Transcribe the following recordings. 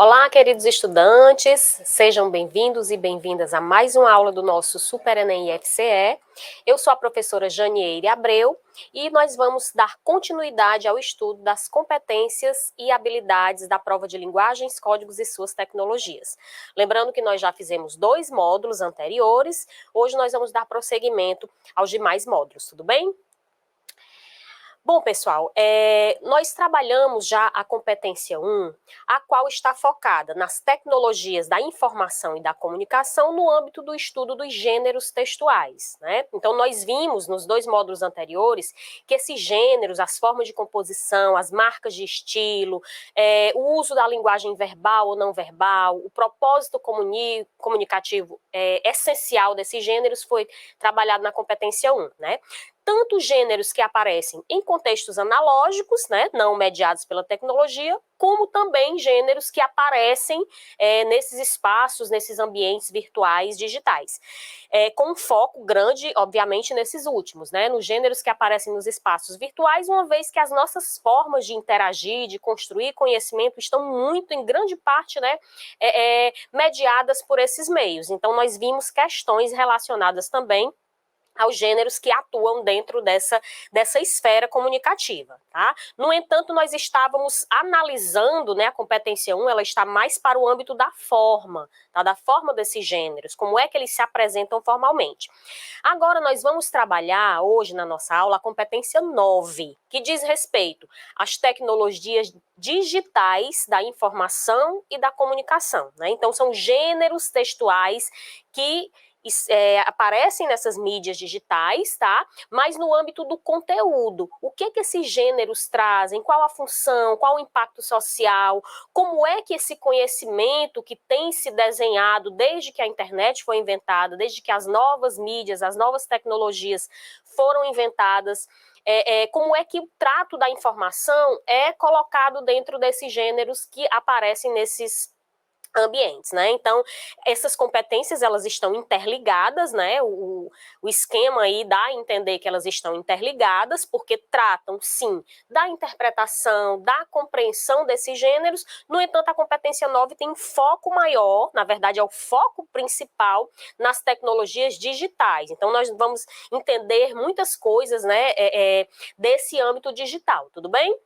Olá, queridos estudantes, sejam bem-vindos e bem-vindas a mais uma aula do nosso Super Enem FCE. Eu sou a professora Janieire Abreu e nós vamos dar continuidade ao estudo das competências e habilidades da prova de linguagens, códigos e suas tecnologias. Lembrando que nós já fizemos 2 módulos anteriores, hoje nós vamos dar prosseguimento aos demais módulos, tudo bem? Bom, pessoal, nós trabalhamos já a competência 1, a qual está focada nas tecnologias da informação e da comunicação no âmbito do estudo dos gêneros textuais, né? Então, nós vimos nos 2 módulos anteriores que esses gêneros, as formas de composição, as marcas de estilo, o uso da linguagem verbal ou não verbal, o propósito comunicativo essencial desses gêneros foi trabalhado na competência 1, né? Tanto gêneros que aparecem em contextos analógicos, né, não mediados pela tecnologia, como também gêneros que aparecem nesses espaços, nesses ambientes virtuais digitais. Com um foco grande, obviamente, nesses últimos, né, nos gêneros que aparecem nos espaços virtuais, uma vez que as nossas formas de interagir, de construir conhecimento estão muito, em grande parte, né, mediadas por esses meios. Então, nós vimos questões relacionadas também aos gêneros que atuam dentro dessa esfera comunicativa, tá? No entanto, nós estávamos analisando, né, a competência 1, ela está mais para o âmbito da forma, tá? Da forma desses gêneros, como é que eles se apresentam formalmente. Agora, nós vamos trabalhar hoje na nossa aula a competência 9, que diz respeito às tecnologias digitais da informação e da comunicação, né? Então, são gêneros textuais que aparecem nessas mídias digitais, tá? Mas no âmbito do conteúdo. O que esses gêneros trazem? Qual a função? Qual o impacto social? Como é que esse conhecimento que tem se desenhado desde que a internet foi inventada, desde que as novas mídias, as novas tecnologias foram inventadas, como é que o trato da informação é colocado dentro desses gêneros que aparecem nesses ambientes, né? Então, essas competências, elas estão interligadas, né? O esquema aí dá a entender que elas estão interligadas, porque tratam, sim, da interpretação, da compreensão desses gêneros. No entanto, a competência 9 tem um foco maior, na verdade, é o foco principal nas tecnologias digitais. Então, nós vamos entender muitas coisas, né, desse âmbito digital, tudo bem?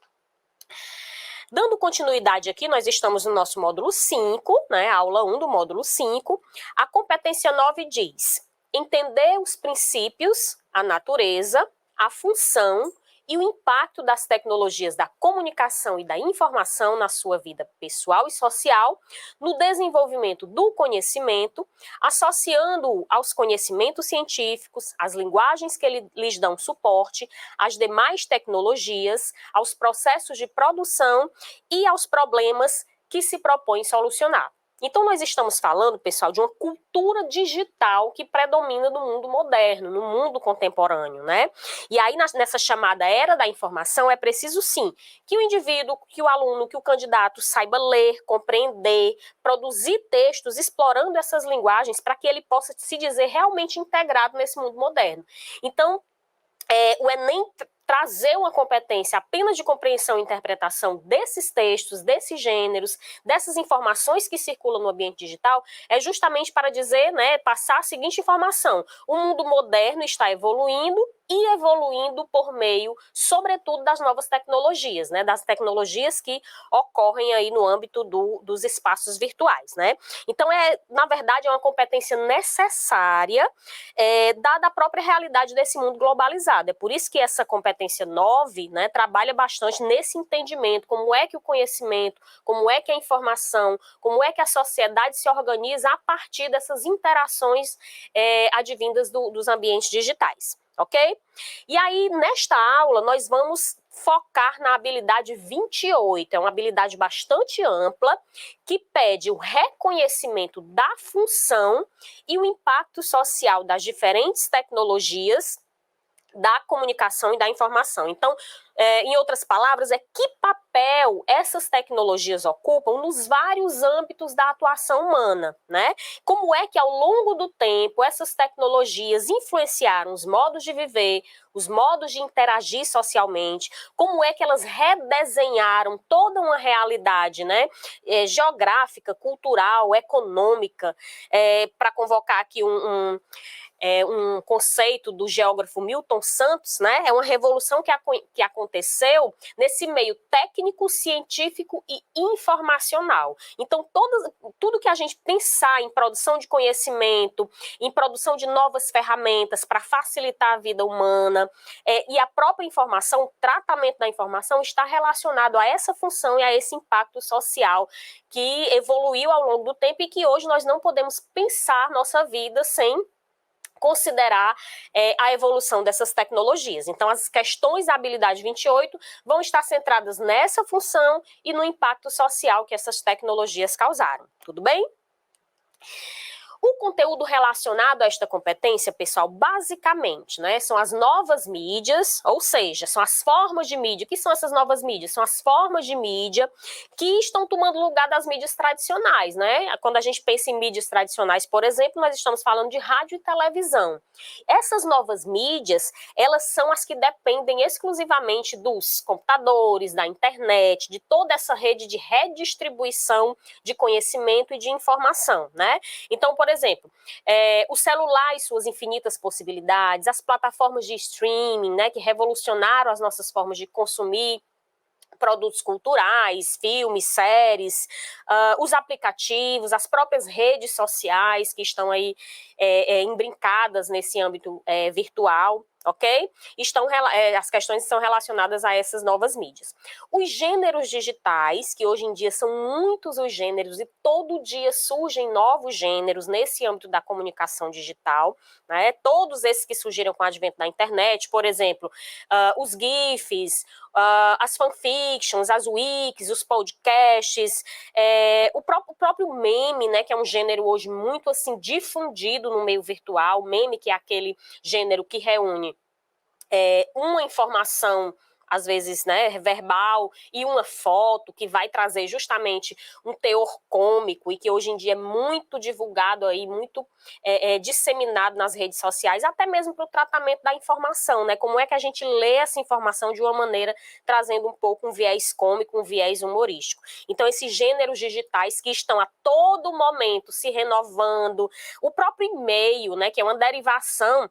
Dando continuidade aqui, nós estamos no nosso módulo 5, né, aula 1 do módulo 5. A competência 9 diz: entender os princípios, a natureza, a função e o impacto das tecnologias da comunicação e da informação na sua vida pessoal e social, no desenvolvimento do conhecimento, associando-o aos conhecimentos científicos, às linguagens que lhes dão suporte, às demais tecnologias, aos processos de produção e aos problemas que se propõem solucionar. Então, nós estamos falando, pessoal, de uma cultura digital que predomina no mundo moderno, no mundo contemporâneo, né? E aí, nessa chamada era da informação, é preciso, sim, que o indivíduo, que o aluno, que o candidato saiba ler, compreender, produzir textos explorando essas linguagens para que ele possa se dizer realmente integrado nesse mundo moderno. Então, o Enem trazer uma competência apenas de compreensão e interpretação desses textos, desses gêneros, dessas informações que circulam no ambiente digital, é justamente para dizer, né, passar a seguinte informação: o mundo moderno está evoluindo e evoluindo por meio, sobretudo, das novas tecnologias, né, das tecnologias que ocorrem aí no âmbito dos espaços virtuais, né. Então, na verdade, é uma competência necessária, dada a própria realidade desse mundo globalizado. É por isso que essa competência 9, né, trabalha bastante nesse entendimento, como é que o conhecimento, como é que a informação, como é que a sociedade se organiza a partir dessas interações advindas dos ambientes digitais, ok? E aí, nesta aula, nós vamos focar na habilidade 28, é uma habilidade bastante ampla, que pede o reconhecimento da função e o impacto social das diferentes tecnologias da comunicação e da informação. Então, em outras palavras, que papel essas tecnologias ocupam nos vários âmbitos da atuação humana, né? Como é que, ao longo do tempo, essas tecnologias influenciaram os modos de viver, os modos de interagir socialmente, como é que elas redesenharam toda uma realidade, né? Geográfica, cultural, econômica, para convocar aqui um conceito do geógrafo Milton Santos, né? É uma revolução que aconteceu nesse meio técnico, científico e informacional. Então, tudo que a gente pensar em produção de conhecimento, em produção de novas ferramentas para facilitar a vida humana, e a própria informação, o tratamento da informação está relacionado a essa função e a esse impacto social que evoluiu ao longo do tempo e que hoje nós não podemos pensar nossa vida sem considerar a evolução dessas tecnologias. Então, as questões da habilidade 28 vão estar centradas nessa função e no impacto social que essas tecnologias causaram. Tudo bem? O conteúdo relacionado a esta competência, pessoal, basicamente, né, são as novas mídias, ou seja, são as formas de mídia. O que são essas novas mídias? São as formas de mídia que estão tomando lugar das mídias tradicionais, né? Quando a gente pensa em mídias tradicionais, por exemplo, nós estamos falando de rádio e televisão. Essas novas mídias, elas são as que dependem exclusivamente dos computadores, da internet, de toda essa rede de redistribuição de conhecimento e de informação, né? Então, por exemplo, o celular e suas infinitas possibilidades, as plataformas de streaming, né, que revolucionaram as nossas formas de consumir produtos culturais, filmes, séries, os aplicativos, as próprias redes sociais que estão aí embrincadas nesse âmbito virtual, ok? As questões são relacionadas a essas novas mídias. Os gêneros digitais, que hoje em dia são muitos os gêneros e todo dia surgem novos gêneros nesse âmbito da comunicação digital, né? Todos esses que surgiram com o advento da internet, por exemplo, os GIFs, as fanfictions, as wikis, os podcasts, o próprio meme, né, que é um gênero hoje muito assim difundido no meio virtual. Meme, que é aquele gênero que reúne uma informação, às vezes, né, verbal, e uma foto que vai trazer justamente um teor cômico e que hoje em dia é muito divulgado aí, muito disseminado nas redes sociais, até mesmo para o tratamento da informação, né? Como é que a gente lê essa informação de uma maneira trazendo um pouco um viés cômico, um viés humorístico. Então, esses gêneros digitais que estão a todo momento se renovando, o próprio e-mail, né, que é uma derivação,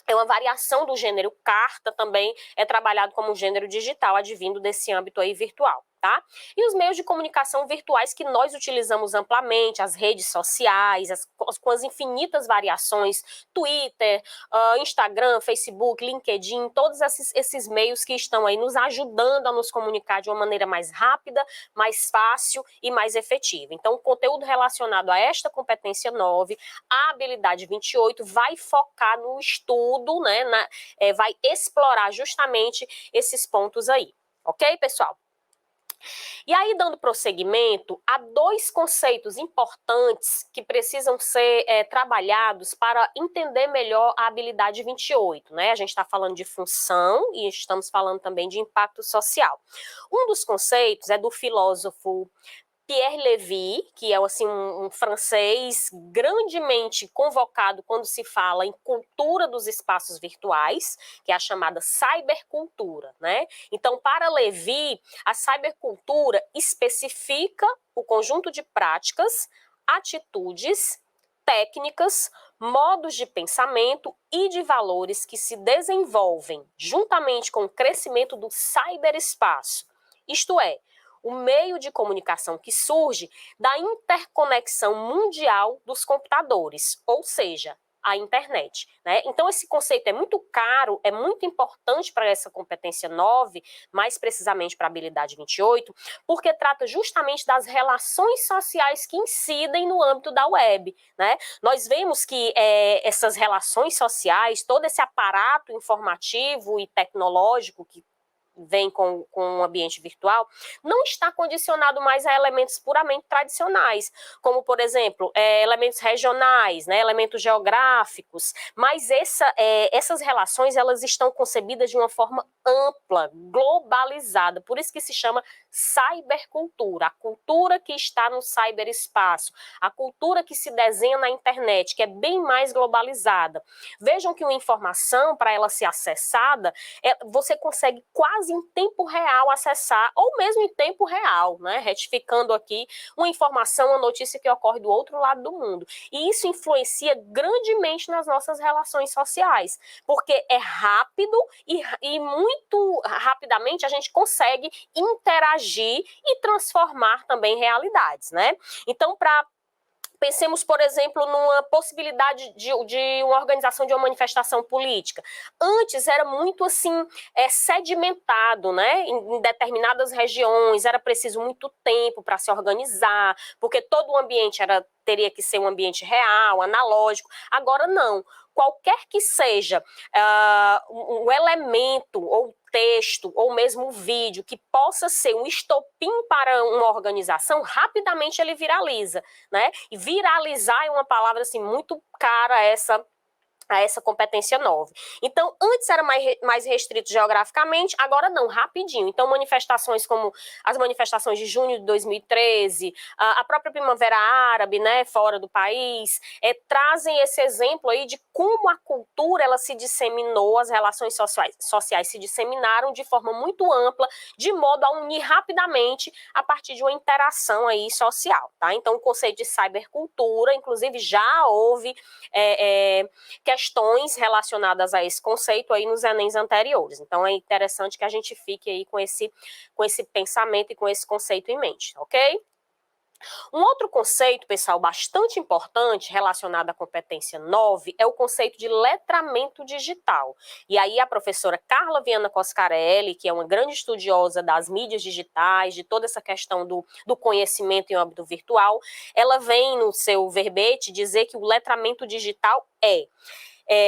é uma variação do gênero carta, também é trabalhado como gênero digital, advindo desse âmbito aí virtual, tá? E os meios de comunicação virtuais que nós utilizamos amplamente, as redes sociais, com as infinitas variações, Twitter, Instagram, Facebook, LinkedIn, todos esses meios que estão aí nos ajudando a nos comunicar de uma maneira mais rápida, mais fácil e mais efetiva. Então, o conteúdo relacionado a esta competência 9, a habilidade 28, vai focar no estudo, né, vai explorar justamente esses pontos aí. Ok, pessoal? E aí, dando prosseguimento, há dois conceitos importantes que precisam ser trabalhados para entender melhor a habilidade 28, né? A gente está falando de função e estamos falando também de impacto social. Um dos conceitos é do filósofo Pierre Lévy, que é assim, um francês grandemente convocado quando se fala em cultura dos espaços virtuais, que é a chamada cybercultura, né? Então, para Lévy, a cybercultura especifica o conjunto de práticas, atitudes, técnicas, modos de pensamento e de valores que se desenvolvem juntamente com o crescimento do cyberespaço, isto é, o meio de comunicação que surge da interconexão mundial dos computadores, ou seja, a internet, né? Então, esse conceito é muito caro, é muito importante para essa competência 9, mais precisamente para a habilidade 28, porque trata justamente das relações sociais que incidem no âmbito da web, né? Nós vemos que essas relações sociais, todo esse aparato informativo e tecnológico que vem com o ambiente virtual, não está condicionado mais a elementos puramente tradicionais, como, por exemplo, elementos regionais, né, elementos geográficos, mas essas relações, elas estão concebidas de uma forma ampla, globalizada, por isso que se chama cybercultura, a cultura que está no cyberespaço, a cultura que se desenha na internet, que é bem mais globalizada. Vejam que uma informação, para ela ser acessada, você consegue quase em tempo real acessar, ou mesmo em tempo real, né? Retificando aqui uma informação, uma notícia que ocorre do outro lado do mundo. E isso influencia grandemente nas nossas relações sociais, porque é rápido e muito rapidamente a gente consegue interagir e transformar também realidades, né? Então, pensemos, por exemplo, numa possibilidade de uma organização de uma manifestação política. Antes era muito assim, sedimentado, né? Em determinadas regiões, era preciso muito tempo para se organizar, porque todo o ambiente teria que ser um ambiente real, analógico. Agora não. Qualquer que seja um elemento ou texto ou mesmo um vídeo que possa ser um estopim para uma organização, rapidamente ele viraliza, né? E viralizar é uma palavra assim muito cara a essa competência 9. Então, antes era mais restrito geograficamente, agora não, rapidinho. Então, manifestações como as manifestações de junho de 2013, a própria Primavera Árabe, né, fora do país, trazem esse exemplo aí de como a cultura ela se disseminou, as relações sociais se disseminaram de forma muito ampla, de modo a unir rapidamente a partir de uma interação aí social, tá? Então, o conceito de cybercultura, inclusive, já houve questões relacionadas a esse conceito aí nos Enems anteriores. Então, é interessante que a gente fique aí com esse pensamento e com esse conceito em mente, ok? Um outro conceito, pessoal, bastante importante relacionado à competência 9 é o conceito de letramento digital. E aí a professora Carla Viana Coscarelli, que é uma grande estudiosa das mídias digitais, de toda essa questão do conhecimento em âmbito virtual, ela vem no seu verbete dizer que o letramento digital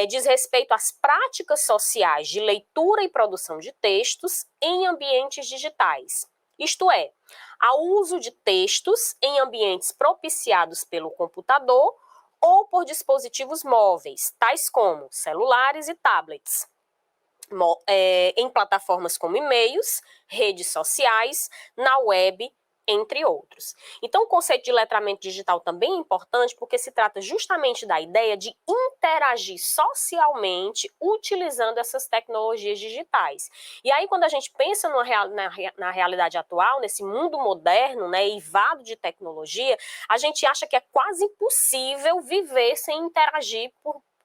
diz respeito às práticas sociais de leitura e produção de textos em ambientes digitais. Isto é, ao uso de textos em ambientes propiciados pelo computador ou por dispositivos móveis, tais como celulares e tablets, em plataformas como e-mails, redes sociais, na web, entre outros. Então, o conceito de letramento digital também é importante porque se trata justamente da ideia de interagir socialmente utilizando essas tecnologias digitais. E aí, quando a gente pensa na realidade atual, nesse mundo moderno, né, eivado de tecnologia, a gente acha que é quase impossível viver sem interagir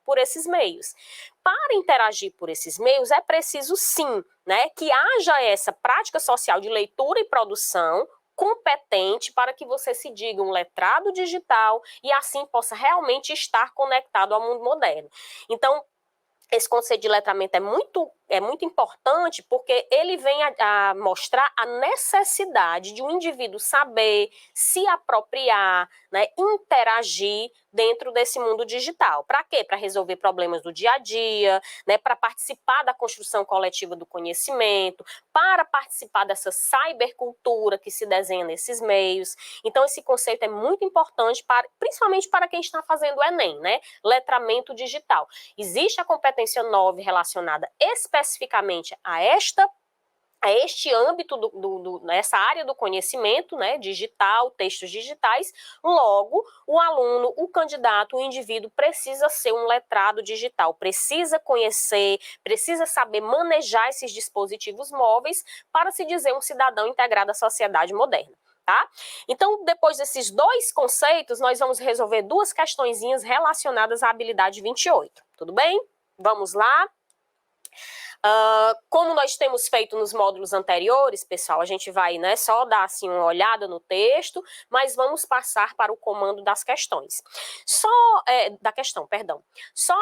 por esses meios. Para interagir por esses meios, é preciso sim, né, que haja essa prática social de leitura e produção competente para que você se diga um letrado digital e assim possa realmente estar conectado ao mundo moderno. Então, esse conceito de letramento é muito importante porque ele vem a mostrar a necessidade de um indivíduo saber, se apropriar, né, interagir dentro desse mundo digital. Para quê? Para resolver problemas do dia a dia, né, para participar da construção coletiva do conhecimento, para participar dessa cybercultura que se desenha nesses meios. Então, esse conceito é muito importante, principalmente para quem está fazendo o Enem, né? Letramento digital. Existe a competência 9 relacionada especificamente a este âmbito, nessa área do conhecimento, né, digital, textos digitais. Logo, o aluno, o candidato, o indivíduo precisa ser um letrado digital, precisa conhecer, precisa saber manejar esses dispositivos móveis para se dizer um cidadão integrado à sociedade moderna. Tá? Então, depois desses dois conceitos, nós vamos resolver duas questõezinhas relacionadas à habilidade 28. Tudo bem? Vamos lá? Como nós temos feito nos módulos anteriores, pessoal, a gente vai, né, só dar assim uma olhada no texto, mas vamos passar para o comando das questões. Só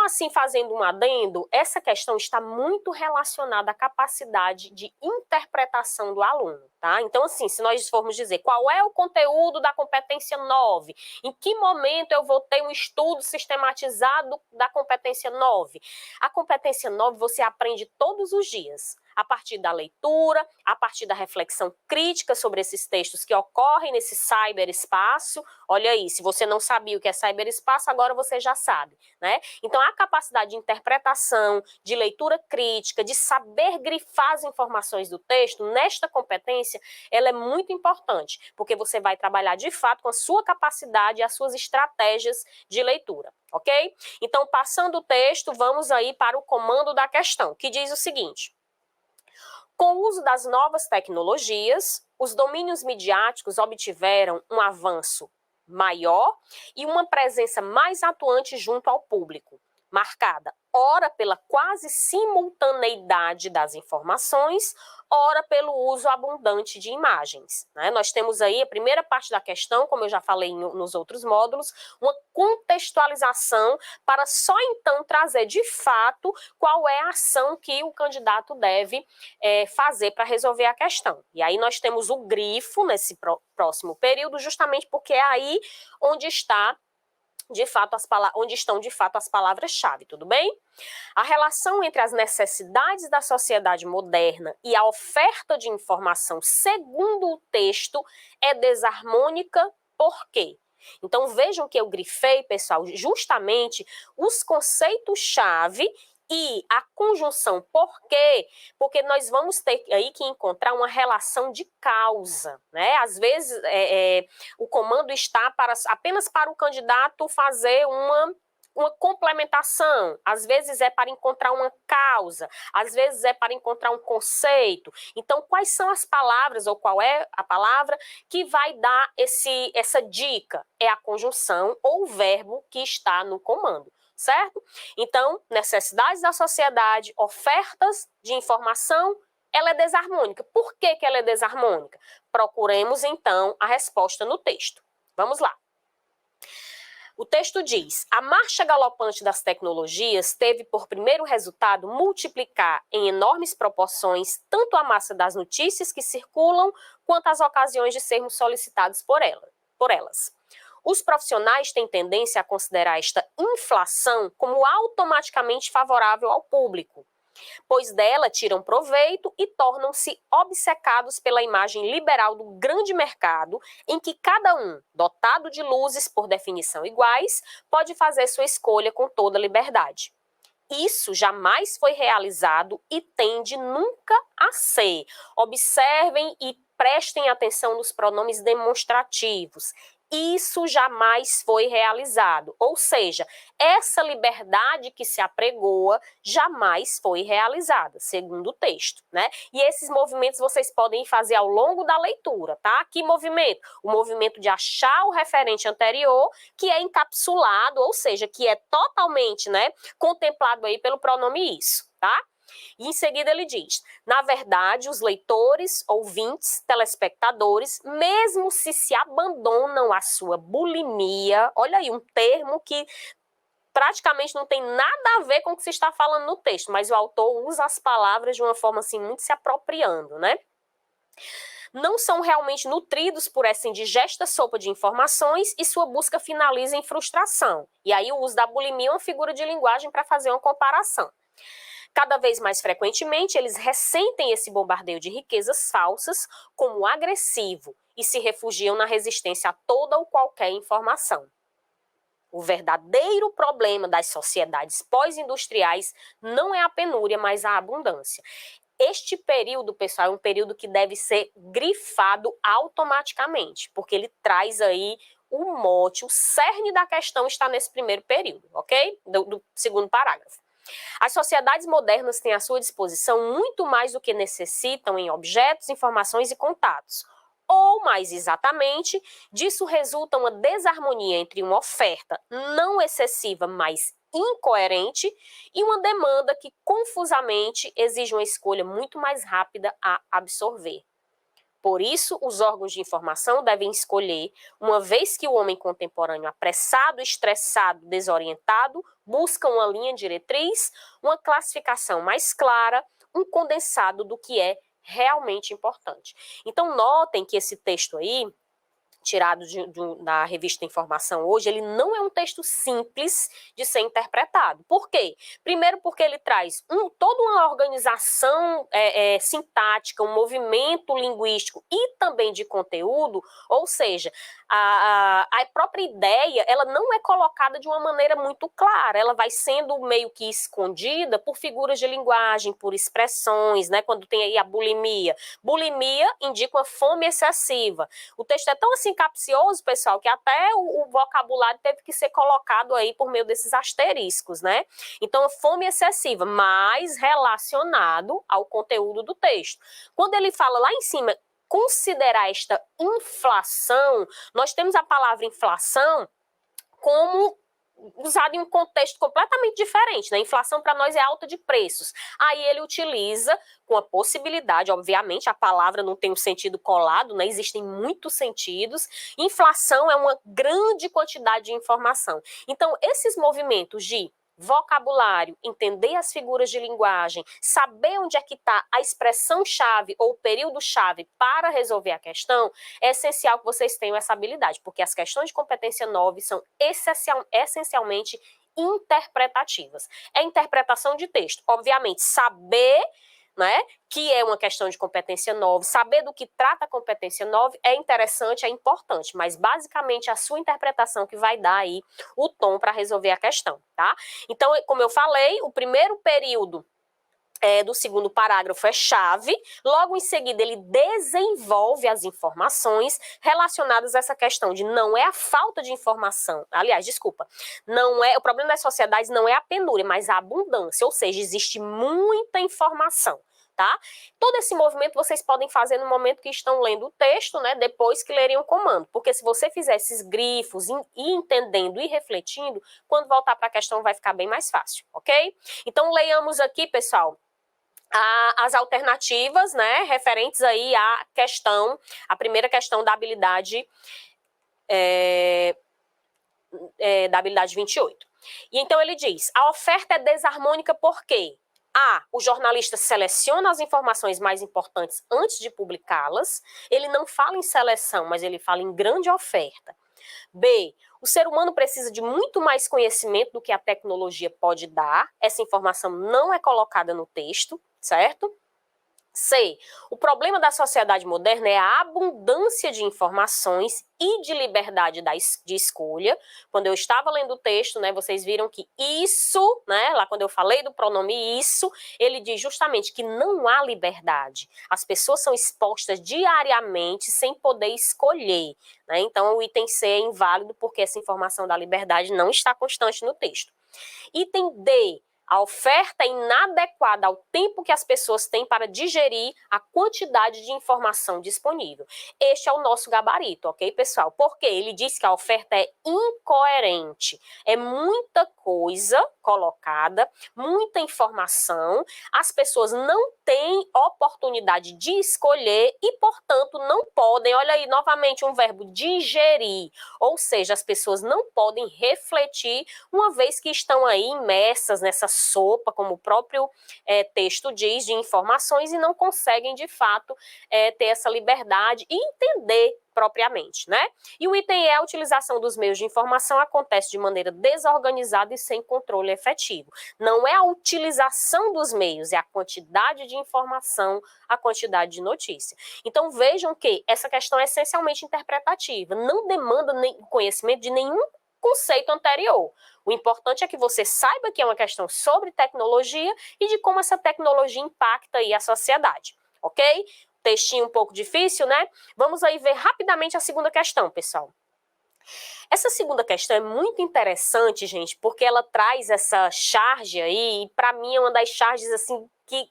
assim fazendo um adendo, essa questão está muito relacionada à capacidade de interpretação do aluno, tá? Então, assim, se nós formos dizer qual é o conteúdo da competência 9, em que momento eu vou ter um estudo sistematizado da competência 9? A competência 9 você aprende todos os dias. a partir da leitura, a partir da reflexão crítica sobre esses textos que ocorrem nesse cyberespaço. Olha aí, se você não sabia o que é cyberespaço, agora você já sabe, né? Então, a capacidade de interpretação, de leitura crítica, de saber grifar as informações do texto, nesta competência, ela é muito importante, porque você vai trabalhar de fato com a sua capacidade e as suas estratégias de leitura, ok? Então, passando o texto, vamos aí para o comando da questão, que diz o seguinte: com o uso das novas tecnologias, os domínios midiáticos obtiveram um avanço maior e uma presença mais atuante junto ao público, marcada ora pela quase simultaneidade das informações, ora pelo uso abundante de imagens, né? Nós temos aí a primeira parte da questão, como eu já falei nos outros módulos, uma contextualização para só então trazer de fato qual é a ação que o candidato deve fazer para resolver a questão. E aí nós temos o grifo nesse próximo período, justamente porque é aí onde está onde estão de fato as palavras-chave, tudo bem? A relação entre as necessidades da sociedade moderna e a oferta de informação, segundo o texto, é desarmônica. Por quê? Então vejam que eu grifei, pessoal, justamente os conceitos-chave e a conjunção por quê? Porque nós vamos ter aí que encontrar uma relação de causa, né? Às vezes o comando está apenas para o candidato fazer uma complementação, às vezes é para encontrar uma causa, às vezes é para encontrar um conceito. Então, quais são as palavras ou qual é a palavra que vai dar essa dica? É a conjunção ou o verbo que está no comando, certo? Então, necessidades da sociedade, ofertas de informação, ela é desarmônica. Por que ela é desarmônica? Procuremos, então, a resposta no texto. Vamos lá. O texto diz: a marcha galopante das tecnologias teve por primeiro resultado multiplicar em enormes proporções tanto a massa das notícias que circulam quanto as ocasiões de sermos solicitados por elas. Os profissionais têm tendência a considerar esta inflação como automaticamente favorável ao público, pois dela tiram proveito e tornam-se obcecados pela imagem liberal do grande mercado, em que cada um, dotado de luzes por definição iguais, pode fazer sua escolha com toda liberdade. Isso jamais foi realizado e tende nunca a ser. Observem e prestem atenção nos pronomes demonstrativos. Isso jamais foi realizado. Ou seja, essa liberdade que se apregoa jamais foi realizada, segundo o texto, né? E esses movimentos vocês podem fazer ao longo da leitura, tá? Que movimento? O movimento de achar o referente anterior, que é encapsulado, ou seja, que é totalmente, né, contemplado aí pelo pronome isso, tá? E em seguida ele diz: na verdade, os leitores, ouvintes, telespectadores, mesmo se abandonam à sua bulimia, olha aí, um termo que praticamente não tem nada a ver com o que se está falando no texto, mas o autor usa as palavras de uma forma assim, muito se apropriando, né? Não são realmente nutridos por essa indigesta sopa de informações e sua busca finaliza em frustração. E aí o uso da bulimia é uma figura de linguagem para fazer uma comparação. Cada vez mais frequentemente, eles ressentem esse bombardeio de riquezas falsas como agressivo e se refugiam na resistência a toda ou qualquer informação. O verdadeiro problema das sociedades pós-industriais não é a penúria, mas a abundância. Este período, pessoal, é um período que deve ser grifado automaticamente, porque ele traz aí o mote, o cerne da questão está nesse primeiro período, ok? Do segundo parágrafo. As sociedades modernas têm à sua disposição muito mais do que necessitam em objetos, informações e contatos. Ou, mais exatamente, disso resulta uma desarmonia entre uma oferta não excessiva, mas incoerente, e uma demanda que confusamente exige uma escolha muito mais rápida a absorver. Por isso, os órgãos de informação devem escolher, uma vez que o homem contemporâneo apressado, estressado, desorientado, busca uma linha diretriz, uma classificação mais clara, um condensado do que é realmente importante. Então, notem que esse texto aí, tirado da revista Informação hoje, ele não é um texto simples de ser interpretado. Por quê? Primeiro porque ele traz toda uma organização sintática, um movimento linguístico e também de conteúdo, ou seja, a própria ideia, ela não é colocada de uma maneira muito clara, ela vai sendo meio que escondida por figuras de linguagem, por expressões, né? Quando tem aí a bulimia. Bulimia indica uma fome excessiva. O texto é tão assim capcioso, pessoal, que até o vocabulário teve que ser colocado aí por meio desses asteriscos, né? Então, fome excessiva, mais relacionado ao conteúdo do texto. Quando ele fala lá em cima, considerar esta inflação, nós temos a palavra inflação como usado em um contexto completamente diferente, né? Inflação para nós é alta de preços. Aí ele utiliza com a possibilidade, obviamente, a palavra não tem um sentido colado, né? Existem muitos sentidos. Inflação é uma grande quantidade de informação. Então, esses movimentos de vocabulário, entender as figuras de linguagem, saber onde é que está a expressão-chave ou o período-chave para resolver a questão, é essencial que vocês tenham essa habilidade, porque as questões de competência 9 são essencialmente interpretativas. É interpretação de texto. Obviamente, saber, né, que é uma questão de competência 9, saber do que trata a competência 9 é interessante, é importante, mas basicamente a sua interpretação que vai dar aí o tom para resolver a questão, tá? Então, como eu falei, o primeiro período do segundo parágrafo é chave, logo em seguida ele desenvolve as informações relacionadas a essa questão de não é a falta de informação, aliás, desculpa, não é, o problema das sociedades não é a penúria, mas a abundância, ou seja, existe muita informação, tá? Todo esse movimento vocês podem fazer no momento que estão lendo o texto, né, depois que lerem o comando, porque se você fizer esses grifos e entendendo e refletindo, quando voltar para a questão vai ficar bem mais fácil, ok? Então leiamos aqui, pessoal, as alternativas, né, referentes aí à questão, a primeira questão da habilidade, da habilidade 28. E então ele diz, a oferta é desarmônica por quê? A, o jornalista seleciona as informações mais importantes antes de publicá-las, ele não fala em seleção, mas ele fala em grande oferta. B, o ser humano precisa de muito mais conhecimento do que a tecnologia pode dar, essa informação não é colocada no texto, certo? C, o problema da sociedade moderna é a abundância de informações e de liberdade de escolha. Quando eu estava lendo o texto, né, vocês viram que isso, né, lá quando eu falei do pronome isso, ele diz justamente que não há liberdade. As pessoas são expostas diariamente sem poder escolher, né? Então o item C é inválido porque essa informação da liberdade não está constante no texto. Item D, a oferta é inadequada ao tempo que as pessoas têm para digerir a quantidade de informação disponível. Este é o nosso gabarito, ok, pessoal? Porque ele diz que a oferta é incoerente. É muita coisa colocada, muita informação, as pessoas não têm oportunidade de escolher e, portanto, não podem, olha aí, novamente um verbo digerir, ou seja, as pessoas não podem refletir, uma vez que estão aí imersas nessa sopa, como o próprio texto diz, de informações e não conseguem, de fato, ter essa liberdade e entender propriamente, né? E o item E, a utilização dos meios de informação acontece de maneira desorganizada e sem controle efetivo. Não é a utilização dos meios, é a quantidade de informação, a quantidade de notícia. Então vejam que essa questão é essencialmente interpretativa, não demanda conhecimento de nenhum conceito anterior. O importante é que você saiba que é uma questão sobre tecnologia e de como essa tecnologia impacta aí a sociedade, ok? Textinho um pouco difícil, né? Vamos aí ver rapidamente a segunda questão, pessoal. Essa segunda questão é muito interessante, gente, porque ela traz essa charge aí, e para mim é uma das charges assim que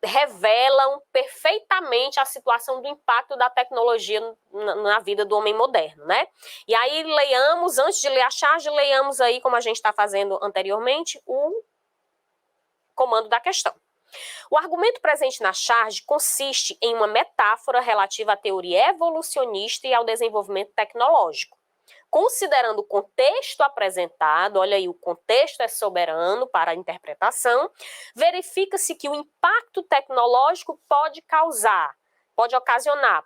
revelam perfeitamente a situação do impacto da tecnologia na vida do homem moderno, né? E aí leiamos, antes de ler a charge, leiamos aí, como a gente está fazendo anteriormente, o comando da questão. O argumento presente na charge consiste em uma metáfora relativa à teoria evolucionista e ao desenvolvimento tecnológico. Considerando o contexto apresentado, olha aí, o contexto é soberano para a interpretação, verifica-se que o impacto tecnológico pode ocasionar,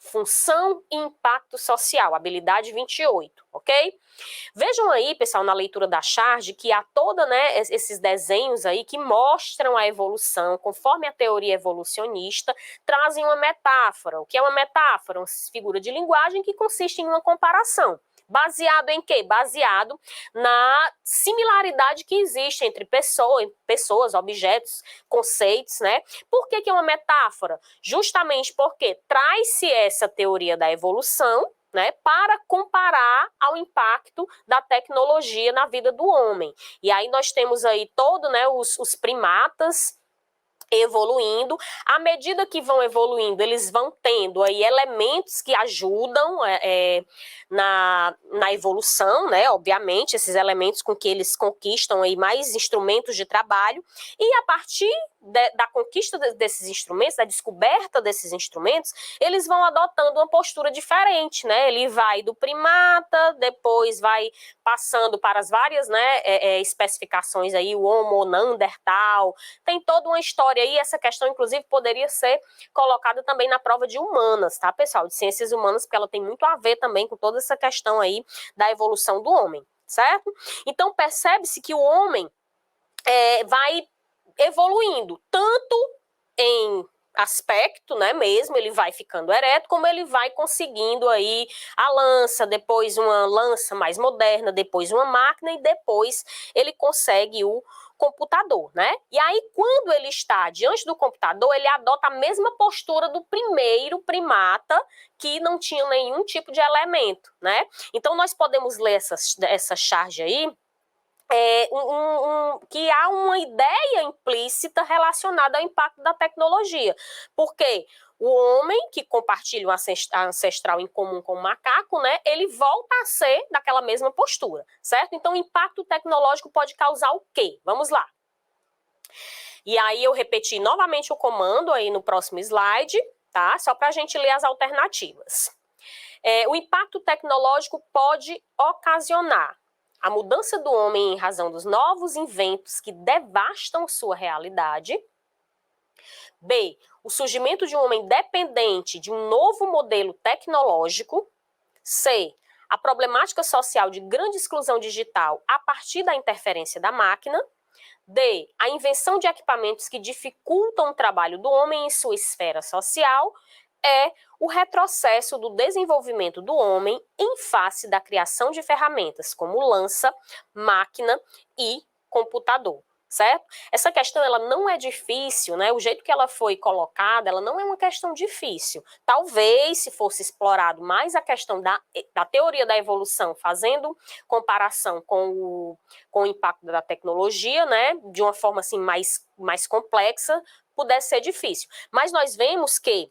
Função e impacto social, habilidade 28, ok? Vejam aí, pessoal, na leitura da charge, que há toda, né, esses desenhos aí que mostram a evolução, conforme a teoria evolucionista, trazem uma metáfora. O que é uma metáfora? Uma figura de linguagem que consiste em uma comparação. Baseado em quê? Baseado na similaridade que existe entre pessoas, objetos, conceitos, né? Por que é uma metáfora? Justamente porque traz-se essa teoria da evolução, né, para comparar ao impacto da tecnologia na vida do homem. E aí nós temos aí todo, né, os primatas evoluindo. À medida que vão evoluindo, eles vão tendo aí elementos que ajudam na evolução, né? Obviamente, esses elementos com que eles conquistam aí mais instrumentos de trabalho, e a partir da conquista desses instrumentos, da descoberta desses instrumentos, eles vão adotando uma postura diferente, né? Ele vai do primata, depois vai passando para as várias, né, especificações aí, o Homo Neandertal, tem toda uma história aí, essa questão, inclusive, poderia ser colocada também na prova de humanas, tá, pessoal? De ciências humanas, porque ela tem muito a ver também com toda essa questão aí da evolução do homem, certo? Então, percebe-se que o homem vai evoluindo, tanto em aspecto, né, mesmo, ele vai ficando ereto, como ele vai conseguindo aí a lança, depois uma lança mais moderna, depois uma máquina e depois ele consegue o computador, né? E aí, quando ele está diante do computador, ele adota a mesma postura do primeiro primata, que não tinha nenhum tipo de elemento, né? Então, nós podemos ler essa charge aí, que há uma ideia implícita relacionada ao impacto da tecnologia. Porque o homem que compartilha a ancestral em comum com o macaco, né, ele volta a ser daquela mesma postura, certo? Então, o impacto tecnológico pode causar o quê? Vamos lá. E aí eu repeti novamente o comando aí no próximo slide, tá? Só para a gente ler as alternativas. O impacto tecnológico pode ocasionar a mudança do homem em razão dos novos inventos que devastam sua realidade. B, o surgimento de um homem dependente de um novo modelo tecnológico. C, a problemática social de grande exclusão digital a partir da interferência da máquina. D, a invenção de equipamentos que dificultam o trabalho do homem em sua esfera social. O retrocesso do desenvolvimento do homem em face da criação de ferramentas como lança, máquina e computador, certo? Essa questão, ela não é difícil, né? O jeito que ela foi colocada, ela não é uma questão difícil. Talvez, se fosse explorado mais a questão da teoria da evolução, fazendo comparação com o impacto da tecnologia, né? De uma forma, assim, mais complexa, pudesse ser difícil. Mas nós vemos que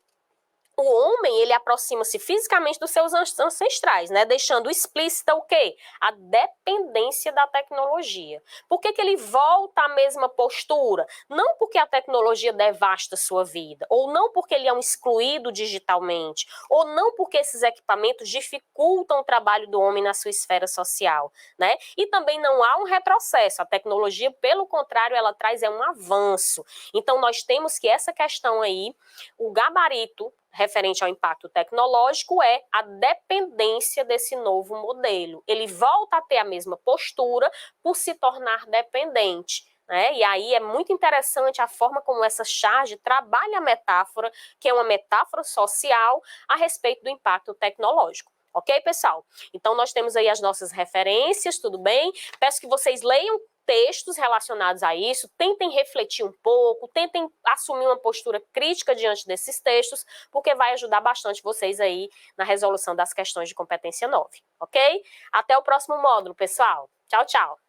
o homem, ele aproxima-se fisicamente dos seus ancestrais, né? Deixando explícita o quê? A dependência da tecnologia. Por que ele volta à mesma postura? Não porque a tecnologia devasta a sua vida, ou não porque ele é um excluído digitalmente, ou não porque esses equipamentos dificultam o trabalho do homem na sua esfera social, né? E também não há um retrocesso. A tecnologia, pelo contrário, ela traz um avanço. Então, nós temos que essa questão aí, o gabarito referente ao impacto tecnológico é a dependência desse novo modelo. Ele volta a ter a mesma postura por se tornar dependente, né? E aí é muito interessante a forma como essa charge trabalha a metáfora, que é uma metáfora social a respeito do impacto tecnológico. Ok, pessoal? Então, nós temos aí as nossas referências, tudo bem? Peço que vocês leiam textos relacionados a isso, tentem refletir um pouco, tentem assumir uma postura crítica diante desses textos, porque vai ajudar bastante vocês aí na resolução das questões de competência 9, ok? Até o próximo módulo, pessoal. Tchau, tchau.